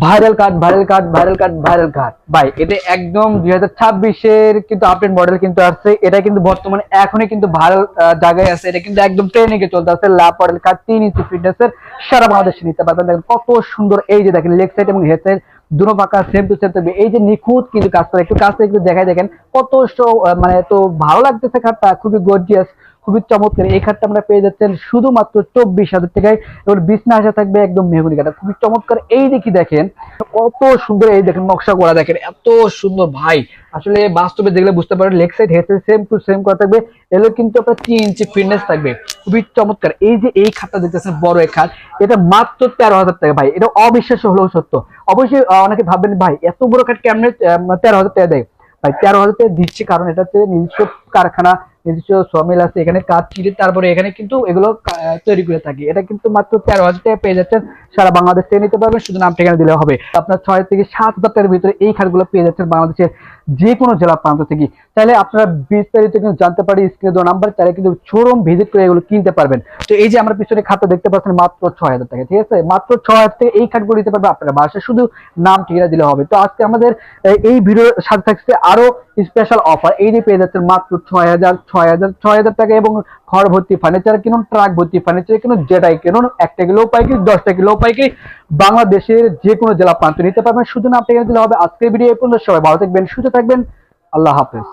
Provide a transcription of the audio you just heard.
Viral কাট viral কাট viral কাট viral কাট ভাই, এটা একদম 2026-এর কিন্তু আপডেট মডেল কিন্তু আসছে। এটা কিন্তু বর্তমানে এখনই কিন্তু ভাইরাল জায়গায় আছে। এটা কিন্তু একদম ট্রেনিং এ চলতে আছে। ল্যাব মডেল কাট 3 ইঞ্চি ফিটনেসের সারা বাংলাদেশে নিতে পারবেন। দেখেন কত সুন্দর, এই যে দেখেন লেগ সাইড এবং হেড সাইড দুটো পাকা সেম টু সেম থাকবে। এই যে নিখুঁত কিন্তু কাজ করে, একটু কাজ থেকে একটু দেখাই, দেখেন কত মানে তো ভালো লাগতেছে খাটটা, খুবই গর্জিয়াস, খুবই চমৎকার। এই খাটটা আমরা পেয়ে যাচ্ছেন শুধুমাত্র 24,000 টাকায়। এবার বিছনা আসা থাকবে একদম মেহগুনি কাটা, খুবই চমৎকার। এই দেখি দেখেন কত সুন্দর, এই দেখেন নকশা করা, দেখেন এত সুন্দর ভাই। আসলে বাস্তবে দেখলে বুঝতে পারেন leg side head side same to same করা থাকবে। এগুলো কিন্তু আপনার 3 ইঞ্চি ফিটনেস থাকবে, খুবই চমৎকার। এই যে এই খাটটা দেখতেছেন বড় এক খাট, এটা মাত্র 13,000 টাকা ভাই। এটা অবিশ্বাস্য হলেও সত্য। অবশ্যই অনেকে ভাববেন ভাই এত বড় খাট কেমনে 13,000 টাকা দেয়। ভাই 13,000 টাকা দিচ্ছে কারণ এটা হচ্ছে নিজস্ব কারখানা, নিজস্ব সমিল আছে, এখানে কাজ চিড়ে তারপরে এখানে কিন্তু এগুলো তৈরি করে থাকি। এটা কিন্তু মাত্র 13,000 টাকা পেয়ে যাচ্ছেন, সারা বাংলাদেশ থেকে নিতে পারবেন, শুধু নাম ঠিকানা দিলে হবে। আপনার 6 থেকে 7,000 টাকার ভিতরে এই খাটগুলো পেয়ে যাচ্ছেন বাংলাদেশের যে কোনো জেলা প্রান্ত থেকে। চাইলে আপনারা বিস্তারিত কিন্তু জানতে পারি স্ক্রিনে দেওয়া নাম্বার, চাইলে কিন্তু শোরুম ভিজিট করে এগুলো কিনতে পারবেন। তো এই যে আমরা পিছনে খাটটা দেখতে পাচ্ছেন মাত্র 6,000 টাকা, ঠিক আছে? মাত্র 6,000 টাকা এই খাটগুলো নিতে পারবেন আপনারা বাসায়, শুধু নাম ঠিকানা দিলে হবে। তো আজকে আমাদের এই ভিডিওর সাথে থাকছে আরো স্পেশাল অফার। এই যে পেয়ে যাচ্ছেন মাত্র 6,000 টাকা, এবং ঘর ভর্তি ফার্নিচার কিনুন, ট্রাক ভর্তি ফার্নিচার কিনুন, যেটাই কিনুন 1 কিলো পাইকারি 10 কিলো পাইকারি বাংলাদেশের যে কোনো জেলা প্রান্ত নিতে পারবেন, শুধু নাম ঠিকানা দিলে হবে। আজকের ভিডিও এই পর্যন্ত, সবাই ভালো থাকবেন, সুস্থ থাকবেন, আল্লাহ হাফেজ।